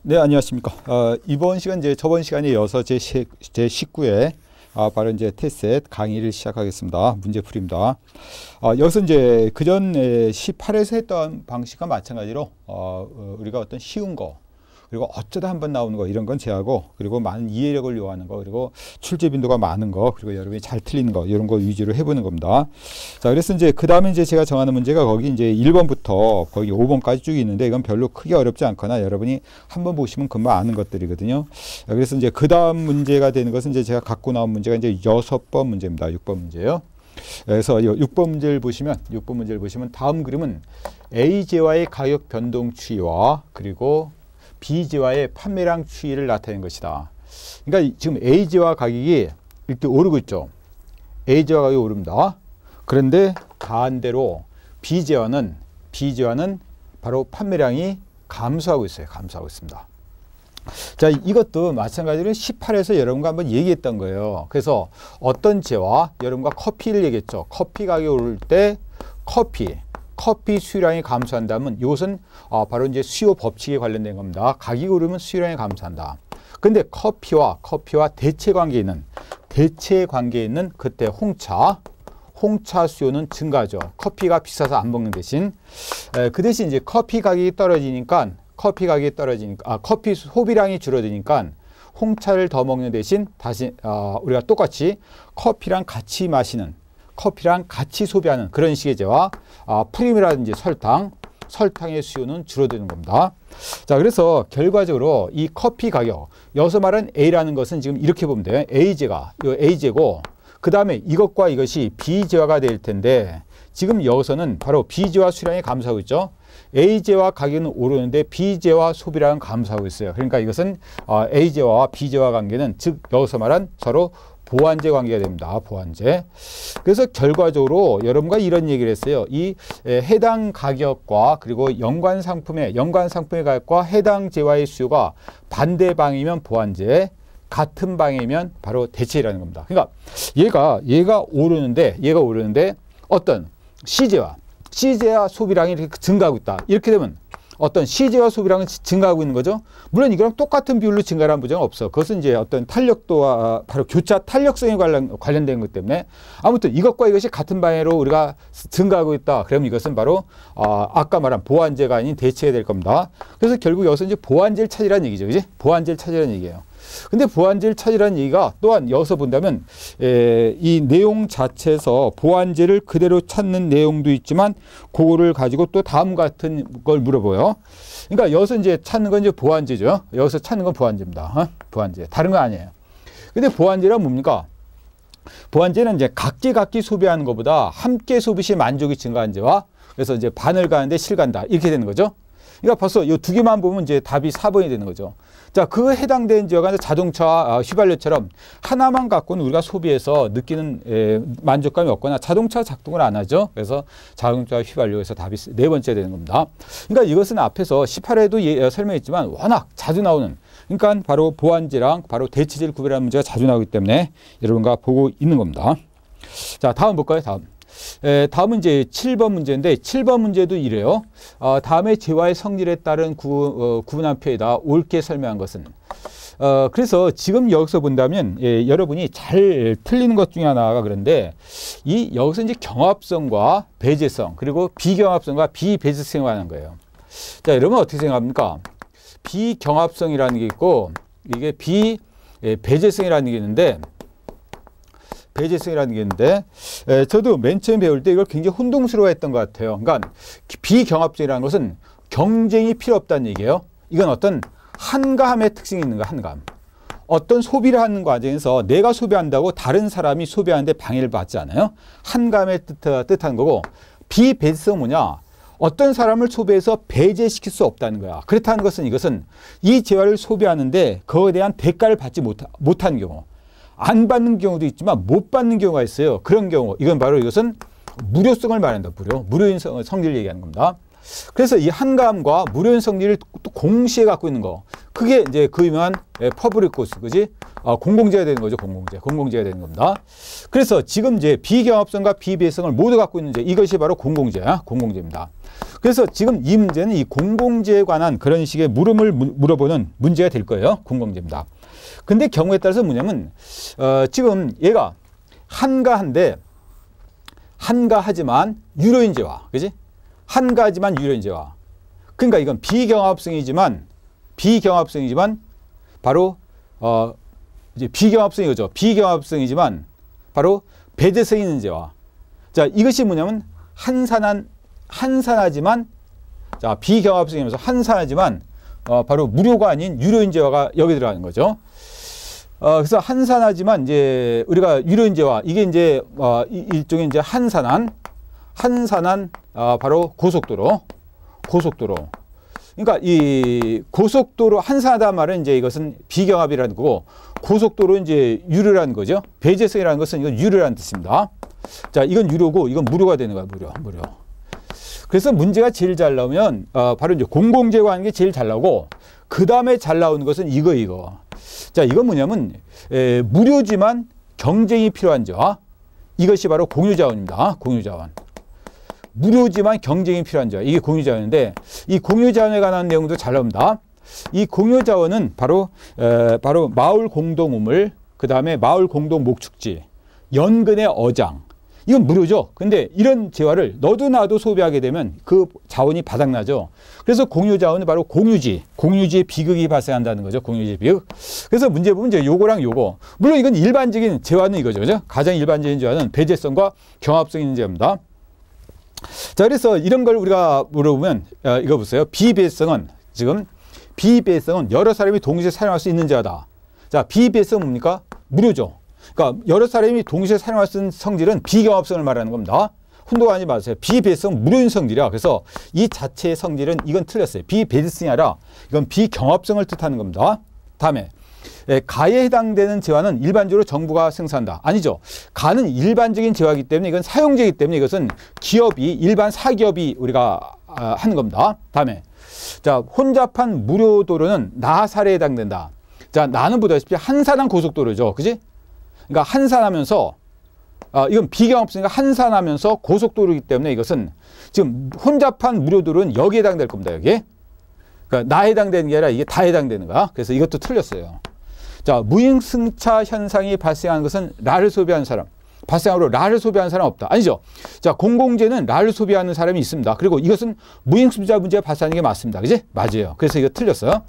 네, 안녕하십니까. 이번 시간 이제 저번 시간에 이어서 제 19회 바로 이제 테스트 강의를 시작하겠습니다. 문제풀이입니다. 여기서 이제 그전 18에서 했던 방식과 마찬가지로 우리가 어떤 쉬운 거 그리고 어쩌다 한번 나오는 거 이런 건 제하고, 그리고 많은 이해력을 요하는 거, 그리고 출제 빈도가 많은 거, 그리고 여러분이 잘 틀리는 거 이런 거 위주로 해보는 겁니다. 자, 그래서 이제 그 다음에 이제 제가 정하는 문제가 거기 이제 1번부터 거기 5번까지 쭉 있는데, 이건 별로 크게 어렵지 않거나 여러분이 한번 보시면 금방 아는 것들이거든요. 그래서 이제 그 다음 문제가 되는 것은 이제 제가 갖고 나온 문제가 이제 6번 문제입니다. 6번 문제예요. 그래서 6번 문제를 보시면 다음 그림은 A제와의 가격 변동 추이와 그리고 B제와의 판매량 추이를 나타낸 것이다. 그러니까 지금 A제와 가격이 이렇게 오르고 있죠. A제와 가격이 오릅니다. 그런데 반대로 B제와는 바로 판매량이 감소하고 있어요. 감소하고 있습니다. 자, 이것도 마찬가지로 18에서 여러분과 한번 얘기했던 거예요. 그래서 어떤 제와 여러분과 커피를 얘기했죠. 커피 가격이 오를 때 커피 수요량이 감소한다면 이것은 바로 이제 수요 법칙에 관련된 겁니다. 가격이 오르면 수요량이 감소한다. 근데 커피와 대체 관계에 있는 그때 홍차 수요는 증가하죠. 커피가 비싸서 안 먹는 대신 그 대신 이제 커피 소비량이 줄어드니까 홍차를 더 먹는 대신 다시 우리가 똑같이 커피랑 같이 소비하는 그런 식의 제와 프림이라든지 설탕의 수요는 줄어드는 겁니다. 자, 그래서 결과적으로 이 커피 가격, 여기서 말한 A라는 것은 지금 이렇게 보면 돼요. A제고 그 다음에 이것과 이것이 B제화가 될 텐데, 지금 여기서는 바로 B제화 수량이 감소하고 있죠. A제와 가격은 오르는데 B제와 소비량은 감소하고 있어요. 그러니까 이것은 A제와 B제와 관계는 즉 여기서 말한 서로 보완제 관계가 됩니다. 보완제. 그래서 결과적으로 여러분과 이런 얘기를 했어요. 이 해당 가격과 그리고 연관 상품의 가격과 해당 제와의 수요가 반대 방이면 보완제, 같은 방이면 바로 대체라는 겁니다. 그러니까 얘가 오르는데 어떤 C제와 소비량이 이렇게 증가하고 있다. 이렇게 되면 어떤 C제와 소비량은 증가하고 있는 거죠. 물론 이거랑 똑같은 비율로 증가하는 보장은 없어. 그것은 이제 어떤 탄력도와 바로 교차 탄력성에 관련된 것 때문에, 아무튼 이것과 이것이 같은 방향으로 우리가 증가하고 있다. 그러면 이것은 바로 아까 말한 보완제가 아닌 대체가 될 겁니다. 그래서 결국 여기서 이제 보완제를 찾으라는 얘기죠. 그지? 보완제를 찾으라는 얘기예요. 근데 보완제를 찾으라는 얘기가 또한 여기서 본다면 이 내용 자체에서 보완제를 그대로 찾는 내용도 있지만 그거를 가지고 또 다음 같은 걸 물어봐요. 그러니까 여기서 이제 찾는 건 이제 보완제죠. 여기서 찾는 건 보완제입니다. 보완제. 다른 거 아니에요. 근데 보완제란 뭡니까? 보완제는 이제 각기 소비하는 것보다 함께 소비 시 만족이 증가한 제와, 그래서 이제 반을 가는데 실 간다. 이렇게 되는 거죠. 그러니까 벌써 이 두 개만 보면 이제 답이 4번이 되는 거죠. 자, 그 해당되는 지역은 자동차, 휘발유처럼 하나만 갖고는 우리가 소비해서 느끼는 만족감이 없거나 자동차 작동을 안 하죠. 그래서 자동차, 휘발유에서 답이 네 번째 되는 겁니다. 그러니까 이것은 앞에서 18회도 설명했지만 워낙 자주 나오는, 그러니까 바로 보완제랑 바로 대체제를 구별하는 문제가 자주 나오기 때문에 여러분과 보고 있는 겁니다. 자, 다음 볼까요? 다음은 이제 7번 문제인데, 7번 문제도 이래요. 다음에 제와의 성질에 따른 구분함표에다 옳게 설명한 것은, 그래서 지금 여기서 본다면 여러분이 잘 틀리는 것 중에 하나가, 그런데 여기서 이제 경합성과 배제성, 그리고 비경합성과 비배제성에 관한 거예요. 자, 여러분 어떻게 생각합니까? 비경합성이라는 게 있고 이게 비배제성이라는 게 있는데, 저도 맨 처음 배울 때 이걸 굉장히 혼동스러워했던 것 같아요. 그러니까 비경합성이라는 것은 경쟁이 필요 없다는 얘기예요. 이건 어떤 한가함의 특징이 있는 거야. 한가함. 어떤 소비를 하는 과정에서 내가 소비한다고 다른 사람이 소비하는데 방해를 받지 않아요. 한가함의 뜻하는 거고, 비배제성은 뭐냐? 어떤 사람을 소비해서 배제시킬 수 없다는 거야. 그렇다는 것은 이것은 이 재화를 소비하는데 그거에 대한 대가를 받지 못하는 경우, 안 받는 경우도 있지만 못 받는 경우가 있어요. 그런 경우, 이것은 무료성을 말한다. 무료인 성질을 얘기하는 겁니다. 그래서 이 한가함과 무료인 성질을 또 동시에 갖고 있는 거, 그게 이제 그 유명한 퍼블릭 구드, 그지? 공공재가 되는 거죠. 공공재가 되는 겁니다. 그래서 지금 이제 비경합성과 비배성을 모두 갖고 있는 이것이 바로 공공재야. 공공재입니다. 그래서 지금 이 문제는 이 공공재에 관한 그런 식의 물음을 물어보는 문제가 될 거예요. 공공재입니다. 근데 경우에 따라서 뭐냐면 지금 얘가 한가한데 한가하지만 유료인재와, 그지? 한가하지만 유료인재와. 그러니까 이건 비경합성이지만 바로 이제 비경합성이 거죠. 비경합성이지만 바로 배제성 있는 재와. 자, 이것이 뭐냐면 한산하지만, 자, 비경합성이면서 한산하지만 바로 무료가 아닌 유료인재화가 여기 들어가는 거죠. 그래서 한산하지만 이제 우리가 유료인재화, 이게 이제 일종의 이제 한산한 바로 고속도로. 그러니까 이 고속도로 한산하다 말은 이제 이것은 비경합이라는 거고, 고속도로 이제 유료라는 거죠. 배제성이라는 것은 이건 유료라는 뜻입니다. 자, 이건 유료고 이건 무료가 되는 거야. 무료. 그래서 문제가 제일 잘 나오면 바로 이제 공공재와 하는 게 제일 잘 나오고, 그 다음에 잘 나오는 것은 이거. 자, 이건 뭐냐면 무료지만 경쟁이 필요한 자. 이것이 바로 공유자원입니다. 공유자원. 무료지만 경쟁이 필요한 자. 이게 공유자원인데, 이 공유자원에 관한 내용도 잘 나옵니다. 이 공유자원은 바로 마을 공동우물, 그 다음에 마을 공동 목축지, 연근의 어장. 이건 무료죠. 근데 이런 재화를 너도 나도 소비하게 되면 그 자원이 바닥나죠. 그래서 공유자원은 바로 공유지의 비극이 발생한다는 거죠. 공유지 비극. 그래서 문제 보면 이제 요거랑 요거. 물론 이건 일반적인 재화는 이거죠. 그죠? 가장 일반적인 재화는 배제성과 경합성 있는 재화입니다. 자, 그래서 이런 걸 우리가 물어보면 이거 보세요. 비배제성은 여러 사람이 동시에 사용할 수 있는 재화다. 자, 비배제성은 뭡니까? 무료죠. 그러니까 여러 사람이 동시에 사용할 수 있는 성질은 비경합성을 말하는 겁니다. 혼동하지 마세요. 비배제성 무료인 성질이야. 그래서 이 자체의 성질은 이건 틀렸어요. 비배제성이 아니라 이건 비경합성을 뜻하는 겁니다. 다음에 가에 해당되는 재화는 일반적으로 정부가 생산한다. 아니죠. 가는 일반적인 재화이기 때문에 이건 사용제이기 때문에 이것은 기업이, 일반 사기업이 우리가 하는 겁니다. 다음에 자, 혼잡한 무료도로는 나사에 해당된다. 자, 나는 보다시피 한산한 고속도로죠. 그지? 그러니까 한산하면서 이건 비경합성이니까 한산하면서 고속도로이기 때문에 이것은 지금 혼잡한 무료도로는 여기에 해당될 겁니다. 여기에. 그러니까 나에 해당되는 게 아니라 이게 다 해당되는 거야. 그래서 이것도 틀렸어요. 자, 무임승차 현상이 발생하는 것은 라를 소비하는 사람. 발생하므로 라를 소비하는 사람 없다. 아니죠. 자, 공공재는 라를 소비하는 사람이 있습니다. 그리고 이것은 무임승차 문제가 발생하는 게 맞습니다. 그지? 맞아요. 그래서 이거 틀렸어요.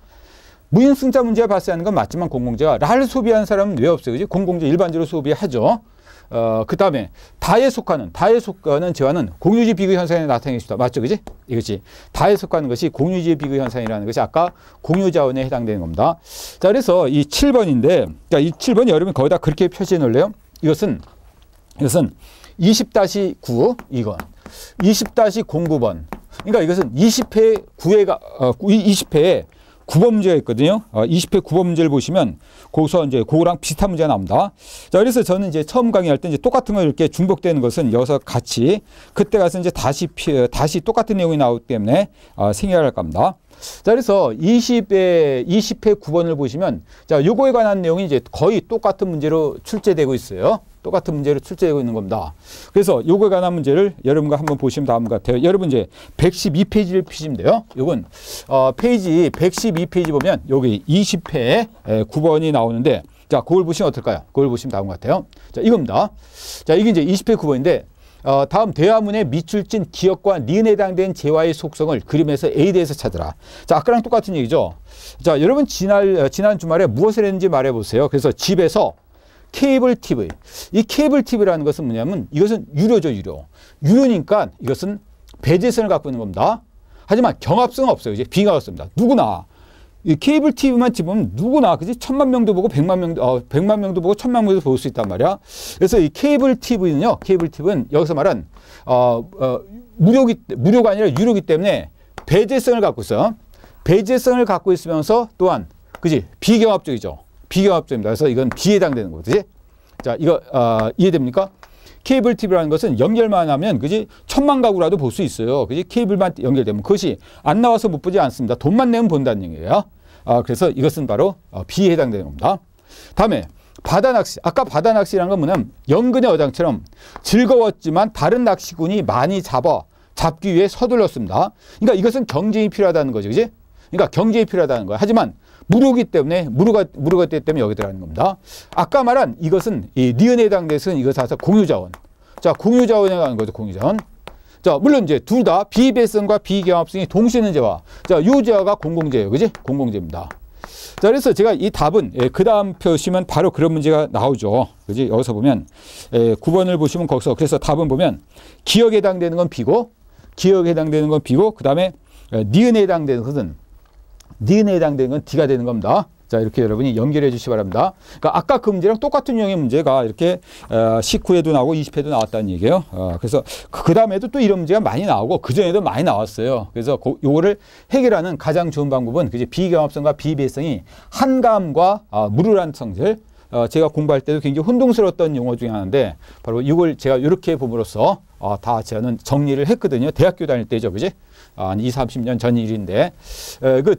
무임승차 문제가 발생하는 건 맞지만 공공재가 라를 소비하는 사람은 왜 없어요? 그지? 공공재 일반적으로 소비하죠. 그 다음에 다에 속하는 재화는 공유지 비극 현상에 나타내기 쉽다. 맞죠? 그지? 이것이 다에 속하는 것이 공유지 비극 현상이라는 것이 아까 공유자원에 해당되는 겁니다. 자, 그래서 이 7번인데, 자, 이 7번 여러분 거기다 그렇게 표시해 놓을래요? 이것은 20-9 이건 20-09번. 그러니까 이것은 20회 20회에 9번 문제가 있거든요. 20회 9번 문제를 보시면 거기서 이제 그거랑 비슷한 문제가 나옵니다. 자, 그래서 저는 이제 처음 강의할 때 이제 똑같은 거 이렇게 중복되는 것은 여기서 같이 그때 가서 이제 다시 똑같은 내용이 나오기 때문에 생략할 겁니다. 자, 그래서 20회 9번을 보시면 자, 요거에 관한 내용이 이제 거의 똑같은 문제로 출제되고 있어요. 똑같은 문제로 출제되고 있는 겁니다. 그래서 요거에 관한 문제를 여러분과 한번 보시면 다음 것 같아요. 여러분 이제 112페이지를 피시면 돼요. 요건 페이지 112페이지 보면 여기 20회 9번이 나오는데 자, 그걸 보시면 어떨까요? 그걸 보시면 다음 것 같아요. 자, 이겁니다. 자, 이게 이제 20회 9번인데 다음 대화문의 밑줄진 기역과 니은에 해당된 재화의 속성을 그림에서 A에 대해서 찾으라. 자, 아까랑 똑같은 얘기죠. 자, 여러분 지난 주말에 무엇을 했는지 말해보세요. 그래서 집에서 케이블 TV. 이 케이블 TV라는 것은 뭐냐면 이것은 유료죠, 유료니까 이것은 배제성을 갖고 있는 겁니다. 하지만 경합성은 없어요. 이제 비경합성입니다. 누구나 이 케이블 TV만 집으면 누구나 그지 1000만 명도 보고 100만 명도 보고 1000만 명도 볼 수 있단 말이야. 그래서 이 케이블 TV는요. 케이블 TV는 여기서 말한 무료가 아니라 유료이기 때문에 배제성을 갖고 있어요. 배제성을 갖고 있으면서 또한 그지 비경합적이죠. 비경합적입니다. 그래서 이건 B에 해당되는 거지. 자, 이거 이해됩니까? 케이블 TV라는 것은 연결만 하면 그지 1000만 가구라도 볼 수 있어요. 그지 케이블만 연결되면 그것이 안 나와서 못 보지 않습니다. 돈만 내면 본다는 얘기예요. 그래서 이것은 바로 B에 해당되는 겁니다. 다음에 바다 낚시. 아까 바다 낚시라는 건 뭐냐면 연근의 어장처럼 즐거웠지만 다른 낚시꾼이 많이 잡아 잡기 위해 서둘렀습니다. 그러니까 이것은 경쟁이 필요하다는 거죠. 그지? 그러니까 경쟁이 필요하다는 거예요. 하지만 무르기 때문에, 무르가 되기 때문에 여기 들어가는 겁니다. 아까 말한 이것은, 이 니은에 해당돼서는 이것을 해서 공유자원. 자, 공유자원에 관한 거죠. 공유자원. 자, 물론 이제 둘 다 비배성과 비경합성이 동시에 있는 제와, 자, 요 제와가 공공재예요. 그지? 공공재입니다. 자, 그래서 제가 이 답은, 그 다음 표시면 바로 그런 문제가 나오죠. 그지? 여기서 보면, 9번을 보시면 거기서, 그래서 답은 보면, 기억에 해당되는 건 B고, 기억에 해당되는 건 B고, 그 다음에, 니은에 해당되는 것은, 니은에 해당되는 건 D가 되는 겁니다. 자, 이렇게 여러분이 연결해 주시기 바랍니다. 그러니까 아까 그 문제랑 똑같은 유형의 문제가 이렇게 19회도 나오고 20회도 나왔다는 얘기예요. 그래서 그 다음에도 또 이런 문제가 많이 나오고 그 전에도 많이 나왔어요. 그래서 요거를 해결하는 가장 좋은 방법은 그제 비경합성과 비배성이 한감과 무르란 성질. 제가 공부할 때도 굉장히 혼동스러웠던 용어 중에 하나인데 바로 이걸 제가 이렇게 봄으로써 다 저는 정리를 했거든요. 대학교 다닐 때죠. 그지? 한 20, 30년 전 일인데,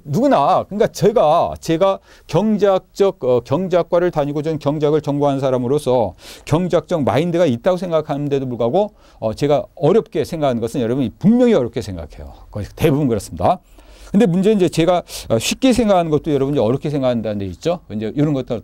누구나, 그러니까 제가 경제학과를 다니고 전 경제학을 전공한 사람으로서 경제학적 마인드가 있다고 생각하는데도 불구하고, 제가 어렵게 생각하는 것은 여러분이 분명히 어렵게 생각해요. 거의 대부분 그렇습니다. 근데 문제는 이제 제가 쉽게 생각하는 것도 여러분이 어렵게 생각한다는 데 있죠. 이제 이런 것도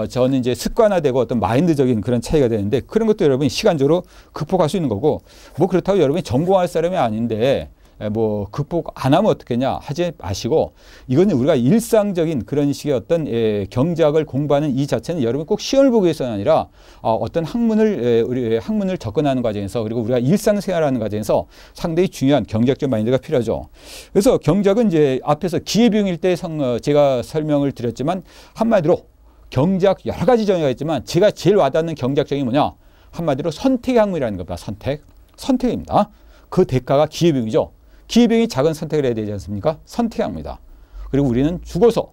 저는 이제 습관화되고 어떤 마인드적인 그런 차이가 되는데 그런 것도 여러분이 시간적으로 극복할 수 있는 거고 뭐 그렇다고 여러분이 전공할 사람이 아닌데 뭐 극복 안 하면 어떻겠냐 하지 마시고 이거는 우리가 일상적인 그런 식의 어떤 경제학을 공부하는 이 자체는 여러분 꼭 시험을 보기 위해서는 아니라 어떤 우리 학문을 접근하는 과정에서 그리고 우리가 일상생활하는 과정에서 상당히 중요한 경제학적 마인드가 필요하죠. 그래서 경제학은 이제 앞에서 기회비용일 때 제가 설명을 드렸지만 한마디로 경제학 여러 가지 정의가 있지만 제가 제일 와닿는 경제학적이 뭐냐 한마디로 선택의 학문이라는 겁니다. 선택입니다. 그 대가가 기회비용이죠. 기회비용이 작은 선택을 해야 되지 않습니까? 선택합니다. 그리고 우리는 죽어서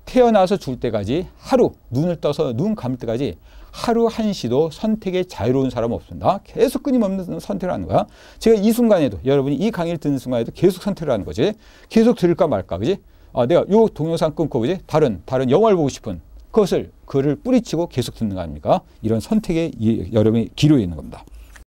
태어나서 죽을 때까지 하루 눈을 떠서 눈 감을 때까지 하루 한시도 선택에 자유로운 사람 없습니다. 계속 끊임없는 선택을 하는 거야. 제가 이 순간에도 여러분이 이 강의를 듣는 순간에도 계속 선택을 하는 거지. 계속 들을까 말까 그지? 내가 요 동영상 끊고 그지? 다른 영화를 보고 싶은 그를 뿌리치고 계속 듣는 거 아닙니까? 이런 선택에 여러분이 기로에 있는 겁니다.